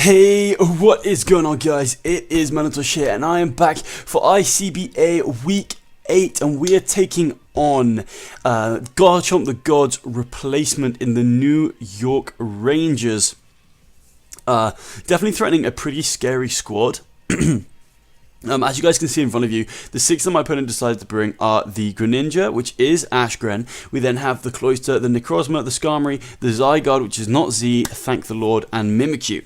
Hey, what is going on, guys? It is Melon here, and I am back for ICBA Week 8, and we are taking on Garchomp the God's replacement in the New York Rangers. Definitely threatening a pretty scary squad. As you guys can see in front of you, the 6 that my opponent decided to bring are the Greninja, which is Gren. We then have the Cloyster, the Necrozma, the Skarmory, the Zygarde, which is not Z, thank the Lord, and Mimikyu.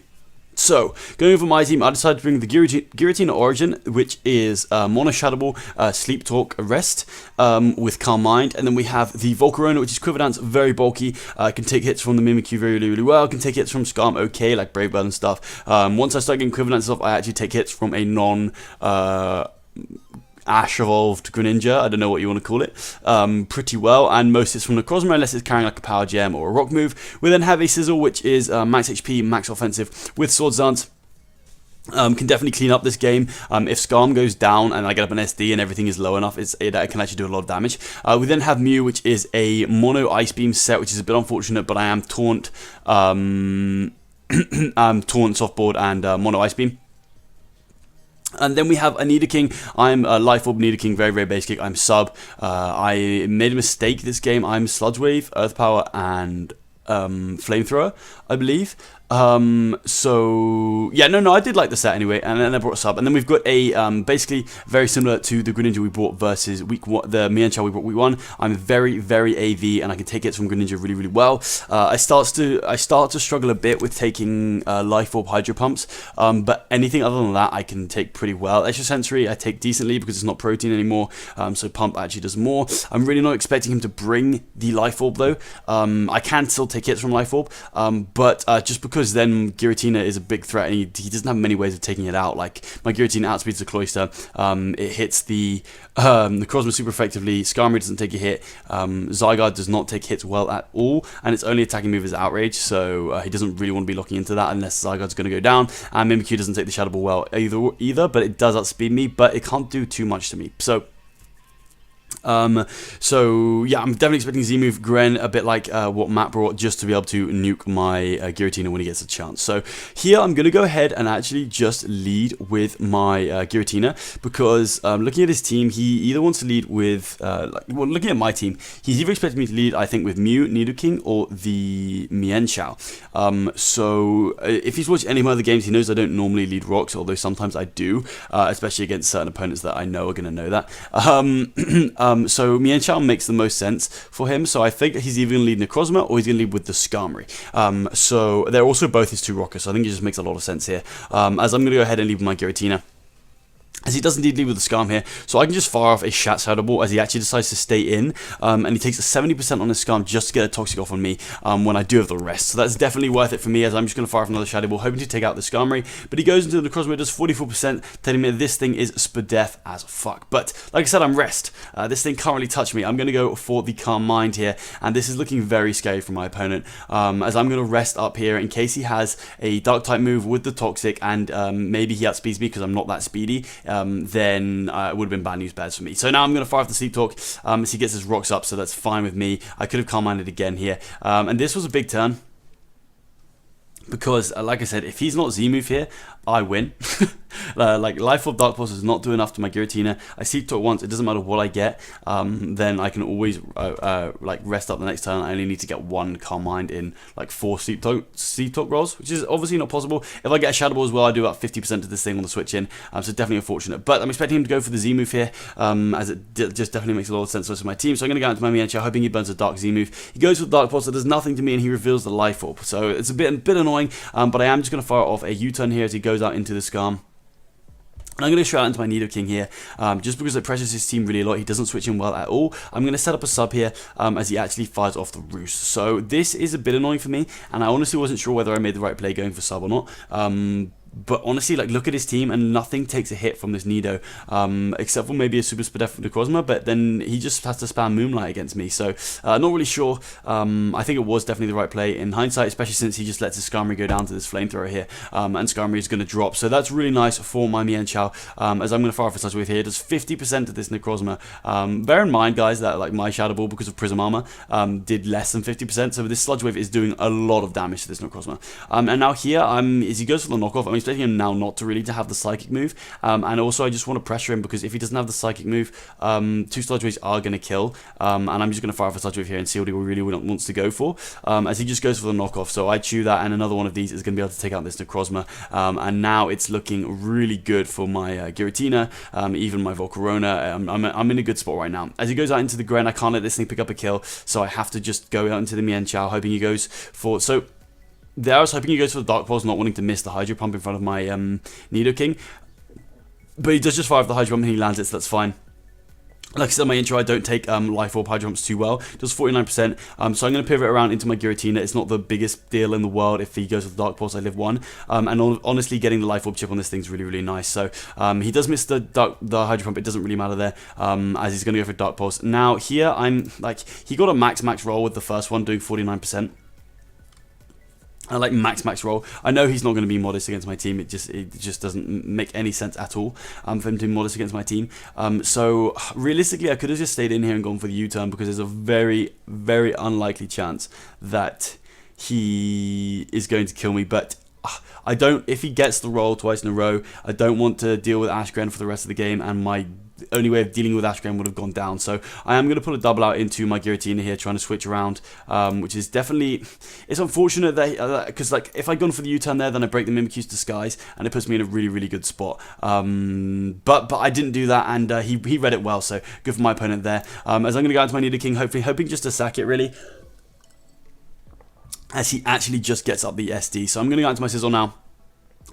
So, going over my team, I decided to bring the Giratina Origin, which is Mono Shadow Ball, Sleep Talk, Rest, with Calm Mind. And then we have the Volcarona, which is Quiver Dance, very bulky, can take hits from the Mimikyu really well, can take hits from Skarm okay, like Brave Bird and stuff. Once I start getting Quiver Dance off, I actually take hits from a Ash evolved Greninja, I don't know what you want to call it, pretty well, and most hits from Necrozma unless it's carrying like a Power Gem or a Rock move. We then have a Sizzle, which is max HP, max offensive with Swords Dance. Can definitely clean up this game. If Skarm goes down and I get up an SD and everything is low enough, it can actually do a lot of damage. We then have Mew, which is a Mono Ice Beam set, which is a bit unfortunate, but I am Taunt, Taunt, Softboard, and Mono Ice Beam. And then we have a Nidoking. I'm a Life Orb Nidoking, very basic. I'm sub. I made a mistake this game. I'm Sludge Wave, Earth Power, and Flamethrower, I believe. So yeah, no, I did like the set anyway, and then I brought a sub, and then we've got a basically very similar to the Greninja we brought versus week one, the Mienshao we brought week 1. I'm very AV, and I can take hits from Greninja really well. I start to struggle a bit with taking Life Orb Hydro Pumps, but anything other than that I can take pretty well. Extra Sensory I take decently because it's not protein anymore, so Pump actually does more. I'm really not expecting him to bring the Life Orb though. I can still take hits from Life Orb, but just because then Giratina is a big threat, and he doesn't have many ways of taking it out. Like, my Giratina outspeeds the Cloyster, it hits the Necrozma super effectively, Skarmory doesn't take a hit, Zygarde does not take hits well at all, and its only attacking move is Outrage, so he doesn't really want to be locking into that unless Zygarde's going to go down, and Mimikyu doesn't take the Shadow Ball well either, but it does outspeed me, but it can't do too much to me. So yeah, I'm definitely expecting Z-move Gren, a bit like what Matt brought, just to be able to nuke my Giratina when he gets a chance. So here I'm going to go ahead and actually just lead with my Giratina, because looking at his team, he either wants to lead with, looking at my team, he's either expecting me to lead, I think, with Mew, Nidoking, or the Mienshao. So if he's watched any of my other games, he knows I don't normally lead Rocks, although sometimes I do, especially against certain opponents that I know are going to know that. So Mienshao makes the most sense for him, so I think he's either going to lead Necrozma or he's going to lead with the Skarmory. So they're also both his 2 rockers, so I think it just makes a lot of sense here. As I'm going to go ahead and lead with my Giratina, as he does indeed lead with the Skarm here, so I can just fire off a Shat Shadow Ball as he actually decides to stay in, and he takes a 70% on his Skarm just to get a Toxic off on me when I do have the rest. So that's definitely worth it for me, as I'm just going to fire off another Shadow Ball, hoping to take out the Skarmory, but he goes into the Necrozma, does 44%, telling me this thing is Spadef as fuck. But like I said, I'm Rest. This thing can't really touch me. I'm going to go for the Calm Mind here, and this is looking very scary for my opponent, as I'm going to Rest up here in case he has a Dark-type move with the Toxic, and maybe he outspeeds me because I'm not that speedy. Then it would have been bad news bears for me. So now I'm going to fire off the Sleep Talk as he gets his rocks up, so that's fine with me. I could have Calm Minded again here. And this was a big turn, because like I said, if he's not Z-move here, I win. Like, Life Orb Dark Pulse does not do enough to my Giratina. I Sleep Talk once, it doesn't matter what I get, then I can always like rest up the next turn. I only need to get 1 Calm Mind in like 4 Sleep Talk rolls, which is obviously not possible. If I get a Shadow Ball as well, I do about 50% of this thing on the switch in, so definitely unfortunate. But I'm expecting him to go for the Z-move here, as it just definitely makes a lot of sense for my team. So I'm going to go into my Mienshao, hoping he burns a Dark Z-move. He goes for the Dark Pulse, that does nothing to me, and he reveals the Life Orb. So it's a bit annoying, but I am just going to fire off a U-turn here as he goes out into the Skarm. And I'm going to shout out into my Nidoking here, just because it pressures his team really a lot. He doesn't switch in well at all. I'm going to set up a sub here, as he actually fires off the Roost. So this is a bit annoying for me, and I honestly wasn't sure whether I made the right play going for sub or not. But honestly, like, look at his team, and nothing takes a hit from this Nido, except for maybe a Super Spadef from Necrozma, but then he just has to spam Moonlight against me, so not really sure. I think it was definitely the right play in hindsight, especially since he just lets his Skarmory go down to this Flamethrower here, and Skarmory is going to drop, so that's really nice for my Mian Chao, as I'm going to fire off a Sludge Wave here. It does 50% of this Necrozma. Bear in mind, guys, that like my Shadow Ball, because of Prism Armor, did less than 50%, so this Sludge Wave is doing a lot of damage to this Necrozma. And now here, as he goes for the knockoff, I'm expecting him now not to really have the Psychic move, and also I just want to pressure him, because if he doesn't have the Psychic move, 2 Sludge Waves are going to kill, and I'm just going to fire off a Sludge Wave here and see what he really wants to go for, as he just goes for the knockoff. So I chew that, and another one of these is going to be able to take out this Necrozma, and now it's looking really good for my Giratina, even my Volcarona. I'm in a good spot right now. As he goes out into the Gren, I can't let this thing pick up a kill, so I have to just go out into the Mian Chao, hoping he goes for... So there I was hoping he goes for the Dark Pulse, not wanting to miss the Hydro Pump in front of my Nidoking. But he does just fire off the Hydro Pump and he lands it, so that's fine. Like I said in my intro, I don't take Life Orb Hydro Pumps too well. It does 49%, so I'm going to pivot around into my Giratina. It's not the biggest deal in the world if he goes with the Dark Pulse. I live 1. And honestly, getting the Life Orb chip on this thing is really nice. So he does miss the Hydro Pump. It doesn't really matter there, as he's going to go for Dark Pulse. Now here, I'm like, he got a max roll with the first one, doing 49%. I like max roll. I know he's not going to be modest against my team. It just doesn't make any sense at all for him to be modest against my team. So realistically, I could have just stayed in here and gone for the U-turn, because there's a very unlikely chance that he is going to kill me. But I don't. If he gets the roll twice in a row, I don't want to deal with Ash Gren for the rest of the game, and my only way of dealing with Ash Gren would have gone down. So I am going to put a double out into my Giratina here, trying to switch around, which is definitely... It's unfortunate that... Because like, if I'd gone for the U-turn there, then I break the Mimikyu's Disguise, and it puts me in a really good spot. But I didn't do that, and he read it well, so good for my opponent there. As I'm going to go out to my Nidoking, hoping just to sack it, really, as he actually just gets up the SD. So I'm going to go out to my Sizzle now.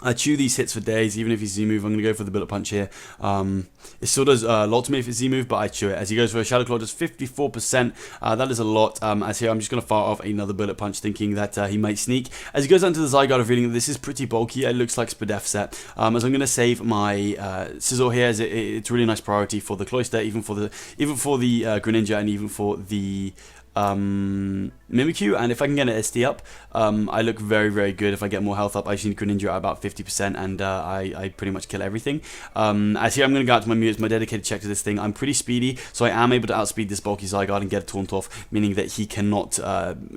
I chew these hits for days, even if he's Z-move. I'm going to go for the Bullet Punch here. It still does a lot to me if it's Z-move, but I chew it. As he goes for a Shadow Claw, just 54%. That is a lot. As here, I'm just going to fire off another Bullet Punch, thinking that he might sneak. As he goes down to the Zygarde, revealing that this is pretty bulky. It looks like Spadef set. As I'm going to save my Sizzle here, as it's really nice priority for the Cloyster, even for the Greninja, and even for the... Mimikyu, and if I can get an SD up, I look very good. If I get more health up, I just need Greninja at about 50%, and I pretty much kill everything. As here, I'm going to go out to my Mew. It's my dedicated check to this thing. I'm pretty speedy, so I am able to outspeed this bulky Zygarde and get a Taunt off, meaning that he cannot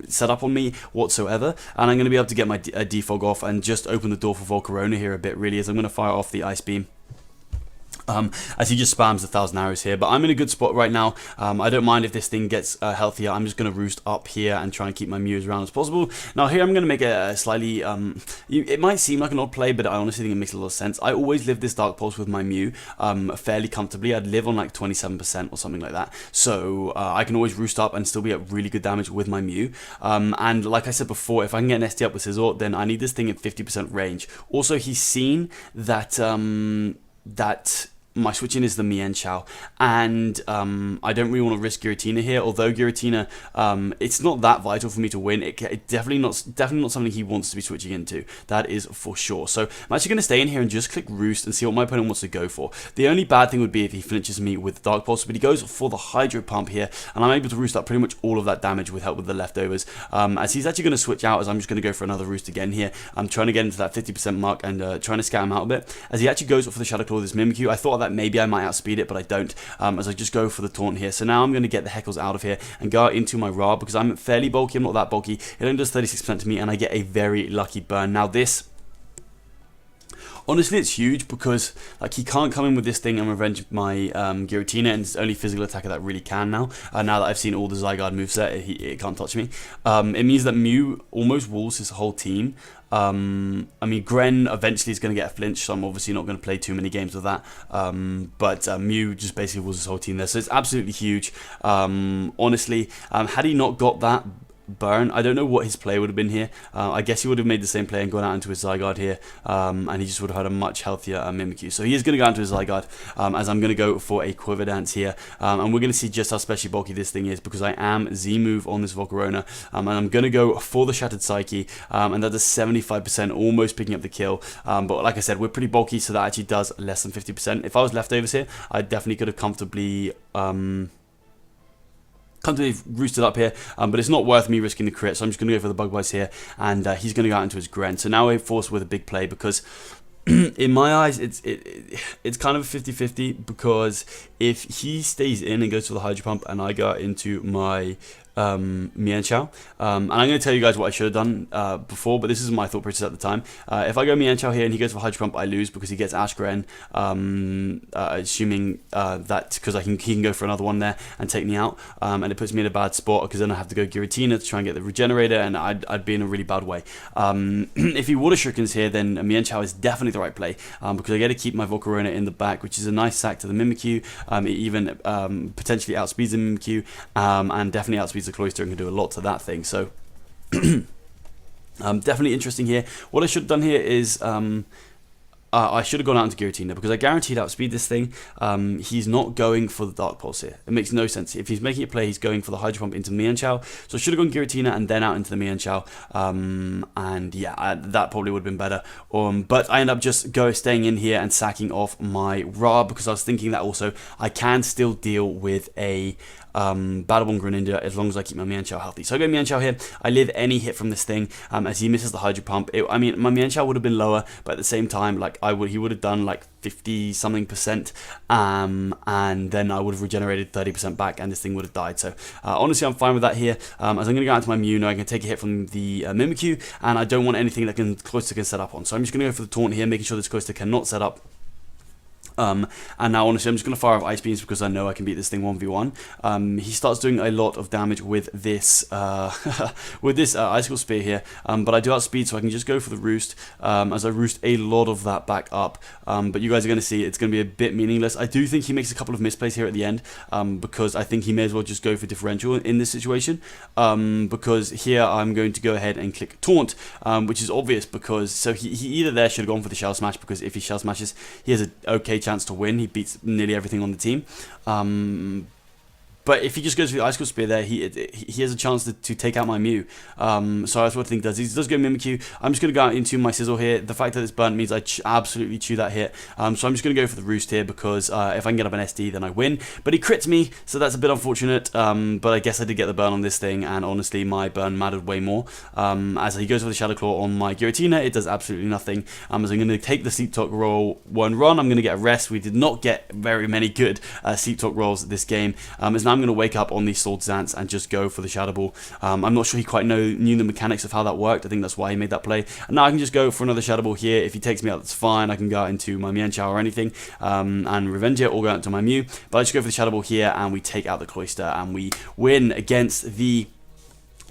set up on me whatsoever, and I'm going to be able to get my Defog off and just open the door for Volcarona here a bit, really, as I'm going to fire off the Ice Beam. As he just spams 1,000 arrows here, but I'm in a good spot right now. I don't mind if this thing gets healthier. I'm just going to roost up here and try and keep my Mew as round as possible. Now here I'm going to make a slightly, it might seem like an odd play, but I honestly think it makes a lot of sense. I always live this Dark Pulse with my Mew fairly comfortably. I'd live on like 27% or something like that, so I can always roost up and still be at really good damage with my Mew. And like I said before, if I can get an SD up with Scizor, then I need this thing at 50% range. Also, he's seen that my switch in is the Mian Chao, and I don't really want to risk Giratina here. Although Giratina, it's not that vital for me to win. It's definitely not something he wants to be switching into. That is for sure. So I'm actually going to stay in here and just click Roost and see what my opponent wants to go for. The only bad thing would be if he finishes me with Dark Pulse, but he goes for the Hydro Pump here, and I'm able to roost up pretty much all of that damage with help with the leftovers. As he's actually going to switch out, as I'm just going to go for another Roost again here. I'm trying to get into that 50% mark and trying to scout him out a bit. As he actually goes for the Shadow Claw with this Mimikyu, I thought that maybe I might outspeed it, but I don't, as I just go for the Taunt here. So now I'm going to get the Heckles out of here and go out into my Ra, because I'm fairly bulky. I'm not that bulky. It only does 36% to me, and I get a very lucky burn. Now this... Honestly, it's huge, because like he can't come in with this thing and revenge my Giratina, and it's the only physical attacker that really can now. Now that I've seen all the Zygarde moveset, it can't touch me. It means that Mew almost walls his whole team. I mean, Gren eventually is going to get a flinch, so I'm obviously not going to play too many games with that. But Mew just basically walls his whole team there, so it's absolutely huge. Honestly, had he not got that burn. I don't know what his play would have been here. I guess he would have made the same play and gone out into his Zygarde here, and he just would have had a much healthier Mimikyu. So he is going to go into his Zygarde, as I'm going to go for a Quiver Dance here, and we're going to see just how specially bulky this thing is, because I am Z-move on this Volcarona, and I'm going to go for the Shattered Psyche, and that does 75%, almost picking up the kill, but like I said, we're pretty bulky, so that actually does less than 50%. If I was leftovers here, I definitely could have comfortably roosted up here, but it's not worth me risking the crit, so I'm just going to go for the Bug Bites here, and he's going to go out into his Gren. So now we're forced with a big play, because in my eyes, it's kind of a 50-50, because if he stays in and goes for the Hydro Pump, and I go into my Mienshao, and I'm going to tell you guys what I should have done before, but this is my thought process at the time. If I go Mienshao here and he goes for Hydro Pump, I lose because he gets Ash Gren, assuming that because he can go for another one there and take me out, and it puts me in a bad spot, because then I have to go Giratina to try and get the Regenerator, and I'd be in a really bad way. If he Water Shurikens here, then Mienshao is definitely the right play, because I get to keep my Volcarona in the back, which is a nice sack to the Mimikyu. It even potentially outspeeds the Mimikyu, and definitely outspeeds the Cloyster, and can do a lot to that thing. So definitely interesting here. What I should have done here is I should have gone out into Giratina, because I guaranteed outspeed this thing. He's not going for the Dark Pulse here. It makes no sense. If he's making a play, he's going for the Hydro Pump into Mienshao. So I should have gone Giratina and then out into the Mienshao. And yeah, that probably would have been better. But I end up just staying in here and sacking off my Ra, because I was thinking that also I can still deal with a Battleborn Greninja as long as I keep my Mienshao healthy. So I go Mienshao here. I live any hit from this thing, as he misses the Hydro Pump. I mean, my Mienshao would have been lower, but at the same time, like he would have done like 50-something%, and then I would have regenerated 30% back, and this thing would have died. So honestly, I'm fine with that here. As I'm going to go out to my Mew, now I can take a hit from the Mimikyu, and I don't want anything that Cloyster can set up on. So I'm just going to go for the Taunt here, making sure this Cloyster cannot set up. And now honestly, I'm just going to fire off Ice Beams, because I know I can beat this thing 1v1. He starts doing a lot of damage with this Icicle Spear here, but I do outspeed, so I can just go for the Roost, as I roost a lot of that back up. But you guys are going to see it's going to be a bit meaningless. I do think he makes a couple of misplays here at the end, because I think he may as well just go for Differential in this situation, because here I'm going to go ahead and click Taunt, which is obvious, because so he either there should have gone for the Shell Smash, because if he Shell Smashes, he has an okay chance to win. He beats nearly everything on the team. But if he just goes for the Icicle Spear there, he has a chance to take out my Mew. So that's what I think does. He does go Mimikyu. I'm just going to go out into my Sizzle here. The fact that it's burnt means I absolutely chew that hit. So I'm just going to go for the Roost here, because if I can get up an SD, then I win. But he crits me, so that's a bit unfortunate. But I guess I did get the burn on this thing, and honestly, my burn mattered way more. As he goes for the Shadow Claw on my Giratina, it does absolutely nothing. As I'm going to take the Sleep Talk roll one run, I'm going to get a rest. We did not get very many good Sleep Talk rolls this game. As now I'm going to wake up on the Swords Dance and just go for the Shadow Ball. I'm not sure he quite knew the mechanics of how that worked. I think that's why he made that play. And now I can just go for another Shadow Ball here. If he takes me out, that's fine. I can go out into my Mienshao or anything, and revenge it, or go out to my Mew. But I just go for the Shadow Ball here, and we take out the Cloyster, and we win against the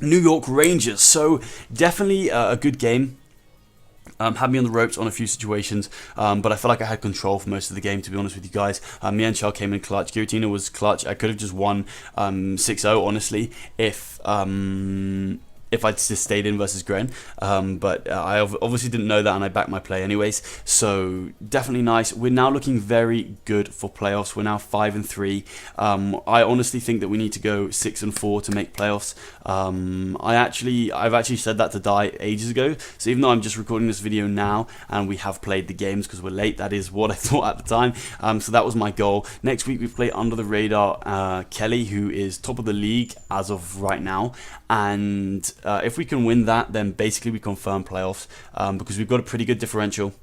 New York Rangers. So definitely a good game. Had me on the ropes on a few situations, but I felt like I had control for most of the game, to be honest with you guys. Mienshao came in clutch. Giratina was clutch. I could have just won 6-0, honestly, if I'd just stayed in versus Gren, but I obviously didn't know that, and I backed my play anyways, so definitely nice. We're now looking very good for playoffs. We're now 5-3. I honestly think that we need to go 6-4 to make playoffs. I've actually said that to Die ages ago, so even though I'm just recording this video now and we have played the games because we're late, that is what I thought at the time. So that was my goal. Next week we play Under the Radar Kelly, who is top of the league as of right now, and if we can win that, then basically we confirm playoffs, because we've got a pretty good differential.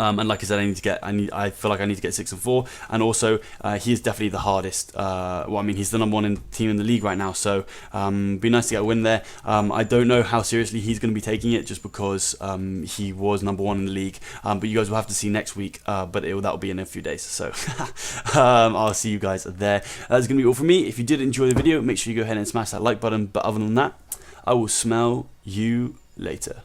And like I said, I feel like I need to get 6-4, and also he is definitely the hardest. Well, I mean, he's the #1 team in the league right now, so be nice to get a win there. I don't know how seriously he's going to be taking it, just because he was #1 in the league. But you guys will have to see next week. But that'll be in a few days. So I'll see you guys there. That's going to be all from me. If you did enjoy the video, make sure you go ahead and smash that like button. But other than that, I will smell you later.